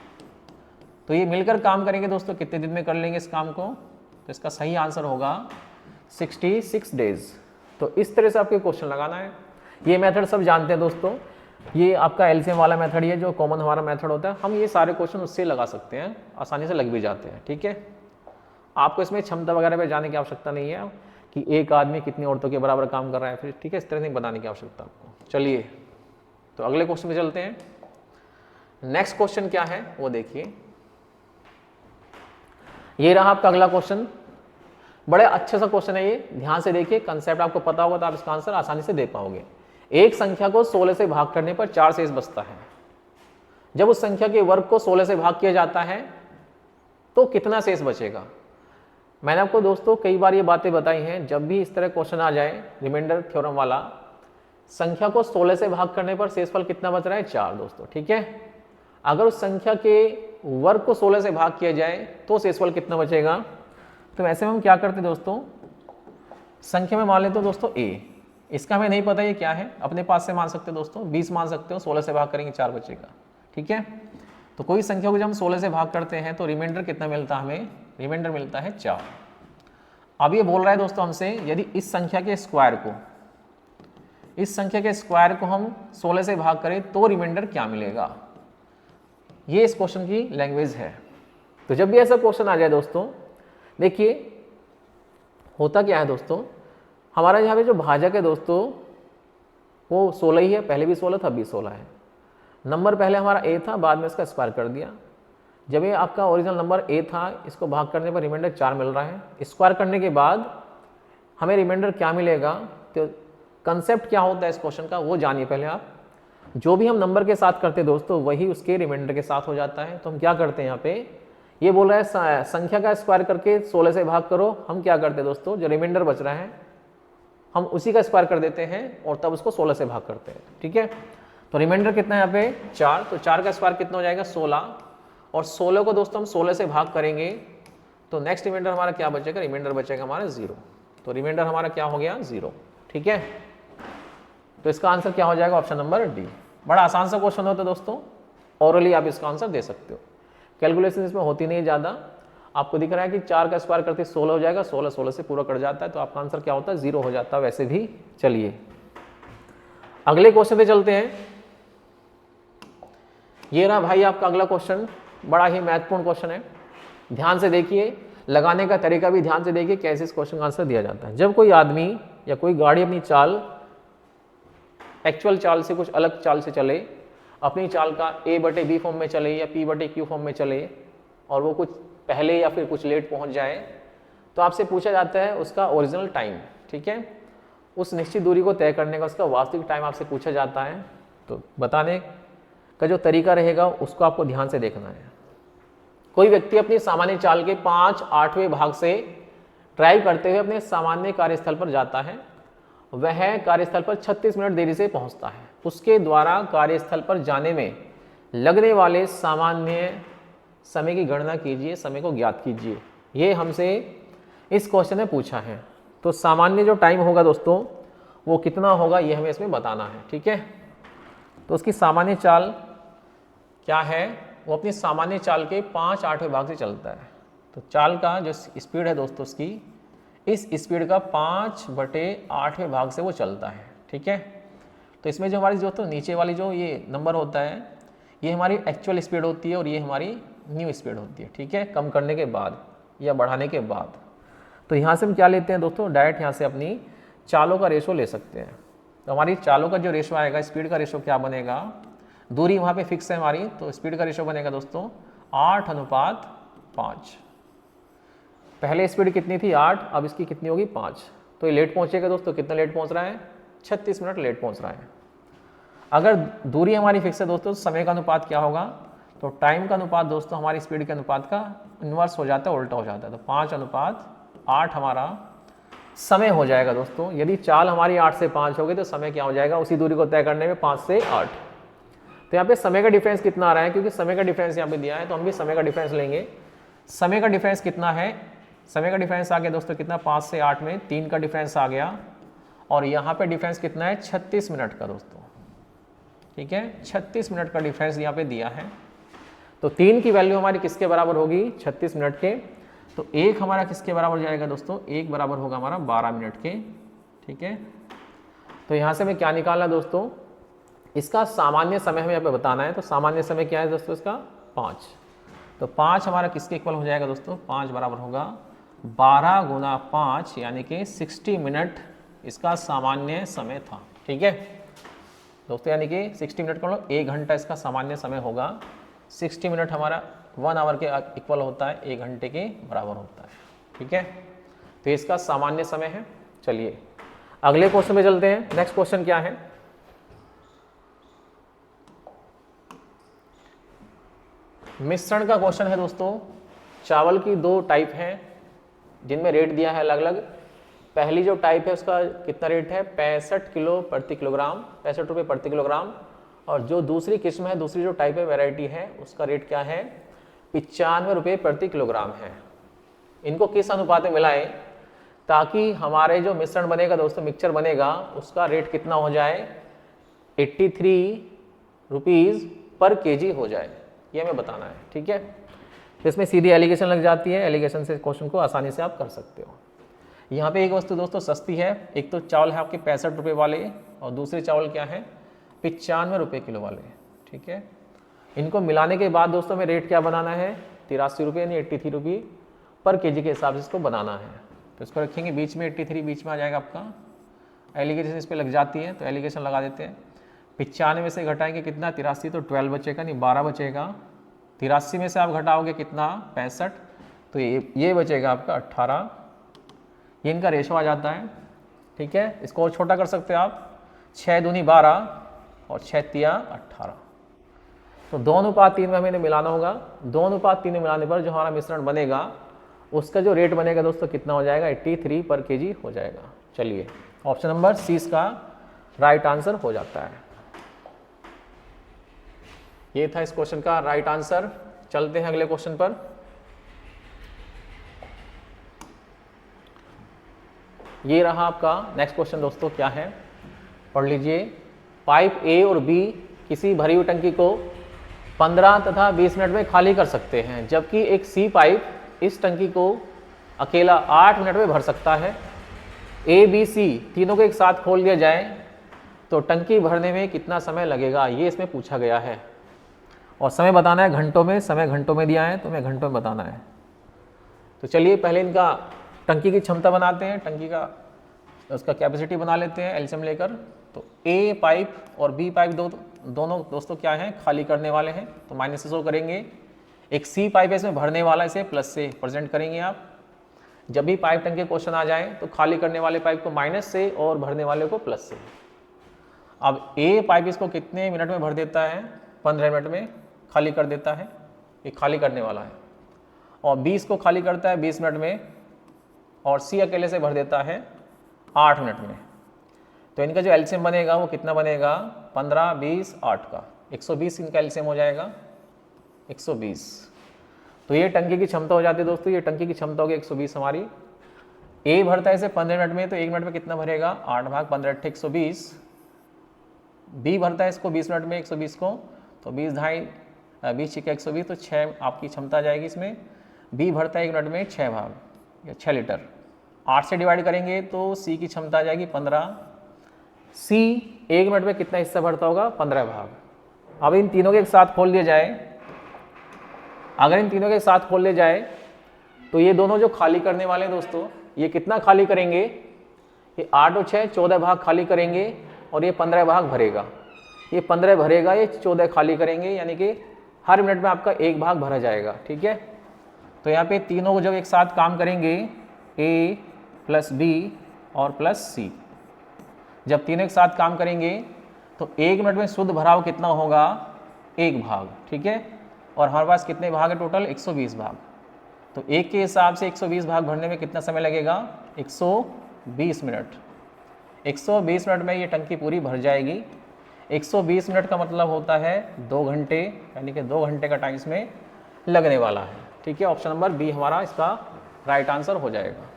तो ये मिलकर काम करेंगे दोस्तों, कितने दिन में कर लेंगे इस काम को, तो इसका सही आंसर होगा 66 डेज। तो इस तरह से आपको क्वेश्चन लगाना है। ये मेथड सब जानते हैं दोस्तों, ये आपका एलसीएम वाला मेथड ही है जो कॉमन हमारा मेथड होता है। हम ये सारे क्वेश्चन उससे लगा सकते हैं, आसानी से लग भी जाते हैं। ठीक है, आपको इसमें क्षमता वगैरह पे जाने की आवश्यकता नहीं है कि एक आदमी कितनी औरतों के बराबर काम कर रहा है फिर। ठीक है, इस तरह नहीं बताने की आवश्यकता आपको। चलिए तो अगले क्वेश्चन में चलते हैं। नेक्स्ट क्वेश्चन क्या है वो देखिए, ये रहा आपका अगला क्वेश्चन। बड़े अच्छे सा क्वेश्चन है ये, ध्यान से देखिए। कंसेप्ट आपको पता होगा तो आप इसका आंसर आसानी से दे पाओगे। एक संख्या को 16 से भाग करने पर 4 शेष बचता है। जब उस संख्या के वर्ग को 16 से भाग किया जाता है तो कितना शेष बचेगा। मैंने आपको दोस्तों कई बार ये बातें बताई हैं, जब भी इस तरह क्वेश्चन आ जाए रिमाइंडर थ्योरम वाला, संख्या को 16 से भाग करने पर शेषफल कितना बच रहा है, 4 दोस्तों। ठीक है, अगर उस संख्या के वर्ग को 16 से भाग किया जाए तो शेषफल कितना बचेगा। तो ऐसे में हम क्या करते दोस्तों, संख्या में मान लेते हैं दोस्तों इसका हमें नहीं पता ये क्या है, अपने पास से मान सकते हो दोस्तों, 20 मान सकते हो, 16 से भाग करेंगे 4 बचेगा। ठीक है, तो कोई संख्या को जब हम 16 से भाग करते हैं तो रिमाइंडर कितना मिलता है हमें, रिमाइंडर मिलता है 4। अब ये बोल रहा है दोस्तों हमसे यदि इस संख्या के स्क्वायर को हम 16 से भाग करें तो रिमाइंडर क्या मिलेगा, ये इस क्वेश्चन की लैंग्वेज है। तो जब भी ऐसा क्वेश्चन आ जाए दोस्तों, देखिए होता क्या है दोस्तों, हमारा यहाँ पे जो भाजक है दोस्तों वो 16 ही है, पहले भी 16 था, अभी 16 है। नंबर पहले हमारा a था, बाद में इसका स्क्वायर कर दिया। जब ये आपका ओरिजिनल नंबर a था, इसको भाग करने पर रिमाइंडर 4 मिल रहा है, स्क्वायर करने के बाद हमें रिमाइंडर क्या मिलेगा। तो कंसेप्ट क्या होता है इस क्वेश्चन का वो जानिए पहले आप। जो भी हम नंबर के साथ करते हैं दोस्तों वही उसके रिमाइंडर के साथ हो जाता है। तो हम क्या करते हैं यहाँ पे, ये बोल रहा है संख्या का स्क्वायर करके 16 से भाग करो, हम क्या करते हैं दोस्तों, जो रिमाइंडर बच रहा है हम उसी का स्क्वायर कर देते हैं और तब उसको 16 से भाग करते हैं। ठीक है, तो रिमाइंडर कितना है यहाँ पे 4, तो 4 का स्क्वायर कितना हो जाएगा 16, और 16 को दोस्तों हम 16 से भाग करेंगे तो नेक्स्ट रिमाइंडर हमारा क्या बचेगा, रिमाइंडर बचेगा हमारा 0। तो रिमाइंडर हमारा क्या हो गया 0। ठीक है, तो इसका आंसर क्या हो जाएगा, ऑप्शन नंबर डी। बड़ा आसान सा क्वेश्चन होता है दोस्तों, ओरली आप इसका आंसर दे सकते हो, कैलकुलेशन इसमें होती नहीं ज़्यादा। आपको दिख रहा है कि 4 का स्क्वायर करते 16 हो जाएगा, 16 से पूरा कट जाता है, तो आपका आंसर क्या होता है 0 हो जाता है वैसे भी। चलिए अगले क्वेश्चन पे चलते हैं। ये रहा भाई आपका अगला क्वेश्चन, बड़ा ही महत्वपूर्ण क्वेश्चन है, ध्यान से देखिए, लगाने का तरीका भी ध्यान से देखिए कैसे इस क्वेश्चन का आंसर दिया जाता है। जब कोई आदमी या कोई गाड़ी अपनी चाल एक्चुअल चाल से कुछ अलग चाल से चले, अपनी चाल का a/b फॉर्म में चले या p/q फॉर्म में चले, और वो कुछ पहले या फिर कुछ लेट पहुंच जाए, तो आपसे पूछा जाता है उसका ओरिजिनल टाइम। ठीक है, उस निश्चित दूरी को तय करने का उसका वास्तविक टाइम आपसे पूछा जाता है। तो बताने का जो तरीका रहेगा उसको आपको ध्यान से देखना है। कोई व्यक्ति अपनी सामान्य चाल के 5/8वें भाग से ड्राइव करते हुए अपने सामान्य कार्यस्थल पर जाता है। वह कार्यस्थल पर 36 मिनट देरी से पहुंचता है। उसके द्वारा कार्यस्थल पर जाने में लगने वाले सामान्य समय की गणना कीजिए, समय को ज्ञात कीजिए। ये हमसे इस क्वेश्चन में पूछा है। तो सामान्य जो टाइम होगा दोस्तों वो कितना होगा ये हमें इसमें बताना है। ठीक है, तो उसकी सामान्य चाल क्या है, वो अपनी सामान्य चाल के 5/8वें भाग से चलता है। तो चाल का जो स्पीड है दोस्तों उसकी, इस स्पीड का 5/8वें भाग से वो चलता है। ठीक है, तो इसमें जो हमारी दोस्तों नीचे वाली जो ये नंबर होता है ये हमारी एक्चुअल स्पीड होती है और ये हमारी न्यू स्पीड होती है। ठीक है, कम करने के बाद या बढ़ाने के बाद। तो यहाँ से हम क्या लेते हैं दोस्तों, डायरेक्ट यहाँ से अपनी चालों का रेशो ले सकते हैं। तो हमारी चालों का जो रेशो आएगा, स्पीड का रेशो क्या बनेगा, दूरी वहाँ पे फिक्स है हमारी, तो स्पीड का रेशो बनेगा दोस्तों 8:5। पहले स्पीड कितनी थी 8, अब इसकी कितनी होगी 5। तो ये लेट पहुँचेगा दोस्तों, कितना लेट पहुँच रहा है 36 मिनट लेट पहुँच रहा है। अगर दूरी हमारी फिक्स है दोस्तों, समय का अनुपात क्या होगा, तो टाइम का अनुपात दोस्तों हमारी स्पीड के अनुपात का इन्वर्स हो जाता है, उल्टा हो जाता है। तो 5:8 हमारा समय हो जाएगा दोस्तों। यदि चाल हमारी 8 से 5 होगी तो समय क्या हो जाएगा उसी दूरी को तय करने में 5 से 8। तो यहाँ पे समय का डिफरेंस कितना आ रहा है, क्योंकि समय का डिफरेंस यहाँ पे दिया है तो हम भी समय का डिफरेंस लेंगे। समय का डिफरेंस कितना है, समय का डिफरेंस आ गया दोस्तों कितना, 5 से 8 में 3 का डिफरेंस आ गया, और यहाँ पे डिफरेंस कितना है 36 मिनट का दोस्तों। ठीक है, 36 मिनट का डिफरेंस यहाँ पे दिया है। तो 3 की वैल्यू हमारी किसके बराबर होगी 36 मिनट के, तो 1 हमारा किसके बराबर जाएगा दोस्तों, 1 बराबर होगा हमारा 12 मिनट के। ठीक है, तो यहाँ से हमें क्या निकालना दोस्तों, इसका सामान्य समय हमें यहाँ पे बताना है। तो सामान्य समय क्या है दोस्तों इसका 5। तो 5 हमारा किसके इक्वल हो जाएगा दोस्तों, 5 बराबर होगा 12 गुना 5 यानी कि 60 मिनट इसका सामान्य समय था। ठीक है दोस्तों, यानी कि 60 मिनट कर लो, 1 घंटा इसका सामान्य समय होगा। 60 मिनट हमारा 1 आवर के इक्वल होता है, 1 घंटे के बराबर होता है। ठीक है, तो इसका सामान्य समय है। चलिए अगले क्वेश्चन में चलते हैं। नेक्स्ट क्वेश्चन क्या है, मिश्रण का क्वेश्चन है दोस्तों। चावल की 2 टाइप हैं जिनमें रेट दिया है अलग अलग। पहली जो टाइप है उसका कितना रेट है 65 किलो प्रति किलोग्राम, 65 रुपये प्रति किलोग्राम। और जो दूसरी किस्म है, दूसरी जो टाइप है वैरायटी है, उसका रेट क्या है 95 रुपये प्रति किलोग्राम है। इनको किस अनुपात में मिलाएं ताकि हमारे जो मिश्रण बनेगा दोस्तों, मिक्सचर बनेगा, उसका रेट कितना हो जाए, 83 रुपीज़ पर केजी हो जाए, ये हमें बताना है। ठीक है, तो इसमें सीधी एलिगेशन लग जाती है, एलिगेशन से क्वेश्चन को आसानी से आप कर सकते हो। यहाँ पे एक वस्तु दोस्तों सस्ती है, एक तो चावल है आपके 65 रुपये वाले और दूसरे चावल क्या है 95 रुपये किलो वाले। ठीक है, इनको मिलाने के बाद दोस्तों में रेट क्या बनाना है, 83 रुपये यानी 83 रुपये पर केजी के हिसाब से इसको बनाना है। तो इसको रखेंगे बीच में, 83 बीच में आ जाएगा आपका, एलिगेशन इस पर लग जाती है तो एलिगेशन लगा देते हैं। 95 में से घटाएंगे कितना 83, तो 12 बचेगा, नहीं 12 बचेगा। 83 में से आप घटाओगे कितना 65, तो ये बचेगा आपका 18। ये इनका रेशो आ जाता है। ठीक है, इसको और छोटा कर सकते हो आप, 6 दूनी 12 और 6 तिया 18। तो 2:3 में हमें मिलाना होगा। 2:3 में मिलाने पर जो हमारा मिश्रण बनेगा उसका जो रेट बनेगा दोस्तों कितना हो जाएगा, 83 पर केजी हो जाएगा। चलिए, ऑप्शन नंबर सी इसका राइट आंसर हो जाता है। ये था इस क्वेश्चन का राइट आंसर। चलते हैं अगले क्वेश्चन पर। ये रहा आपका नेक्स्ट क्वेश्चन दोस्तों, क्या है पढ़ लीजिए। पाइप ए और बी किसी भरी हुई टंकी को 15 तथा 20 मिनट में खाली कर सकते हैं, जबकि एक सी पाइप इस टंकी को अकेला 8 मिनट में भर सकता है। ए बी सी तीनों को एक साथ खोल दिया जाए तो टंकी भरने में कितना समय लगेगा, ये इसमें पूछा गया है। और समय बताना है घंटों में, समय घंटों में दिया है तो हमें घंटों में बताना है। तो चलिए पहले इनका टंकी की क्षमता बनाते हैं, टंकी का उसका कैपेसिटी बना लेते हैं एलसीएम लेकर। तो ए पाइप और बी पाइप दोनों दोस्तों क्या हैं, खाली करने वाले हैं, तो माइनस से शो करेंगे। एक सी पाइप है इसमें भरने वाला, इसे प्लस से प्रेजेंट करेंगे आप। जब भी पाइप टंकी क्वेश्चन आ जाए तो खाली करने वाले पाइप को माइनस से और भरने वाले को प्लस से। अब ए पाइप इसको कितने मिनट में भर देता है, 15 मिनट में खाली कर देता है, ये खाली करने वाला है। और बी इसको खाली करता है 20 मिनट में और सी अकेले से भर देता है 8 मिनट में। तो इनका जो एलसीएम बनेगा वो कितना बनेगा, 15 20 8 का 120 इनका एलसीएम हो जाएगा, 120। तो ये टंकी की क्षमता हो जाती है दोस्तों, ये टंकी की क्षमता होगी 120 हमारी। ए भरता है इसे 15 मिनट में, तो 1 मिनट में कितना भरेगा, 8 भाग 15 = 120। बी भरता है इसको 20 मिनट में 120 को, तो 20 ढाई 20 × 120, तो 6 आपकी क्षमता आ जाएगी इसमें। बी भरता है 1 मिनट में 6 भाग या 6 लीटर। 8 से डिवाइड करेंगे तो सी की क्षमता आ जाएगी 15। सी 1 मिनट में कितना हिस्सा भरता होगा, 15 भाग। अब इन तीनों के एक साथ खोल दिया जाए, अगर इन तीनों के साथ खोल दिया जाए तो ये दोनों जो खाली करने वाले हैं दोस्तों, ये कितना खाली करेंगे, ये 8 और 6 14 भाग खाली करेंगे और ये 15 भाग भरेगा। ये 15 भरेगा, ये 14 खाली करेंगे, यानी कि हर मिनट में आपका 1 भाग भरा जाएगा। ठीक है, तो यहाँ पे तीनों को जब एक साथ काम करेंगे, ए प्लस बी और प्लस सी, जब तीनों एक साथ काम करेंगे तो 1 मिनट में शुद्ध भराव कितना होगा, 1 भाग। ठीक है, और हमारे पास कितने भाग है टोटल, 120 भाग। तो 1 के हिसाब से 120 भाग भरने में कितना समय लगेगा, 120 मिनट। 120 मिनट में ये टंकी पूरी भर जाएगी। 120 मिनट का मतलब होता है 2 घंटे, यानी कि 2 घंटे का टाइम इसमें लगने वाला है। ठीक है, ऑप्शन नंबर बी हमारा इसका राइट आंसर हो जाएगा।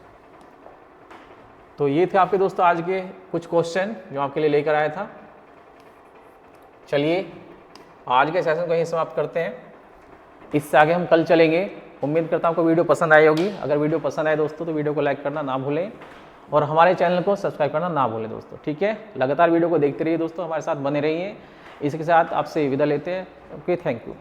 तो ये थे आपके दोस्तों आज के कुछ क्वेश्चन जो आपके लिए लेकर आया था। चलिए आज के सेशन को यहीं समाप्त करते हैं, इससे आगे हम कल चलेंगे। उम्मीद करता हूँ आपको वीडियो पसंद आई होगी। अगर वीडियो पसंद आए दोस्तों तो वीडियो को लाइक करना ना भूलें और हमारे चैनल को सब्सक्राइब करना ना भूलें दोस्तों। ठीक है, लगातार वीडियो को देखते रहिए दोस्तों, हमारे साथ बने रहिए। इसके साथ आपसे विदा लेते हैं। Okay, thank you.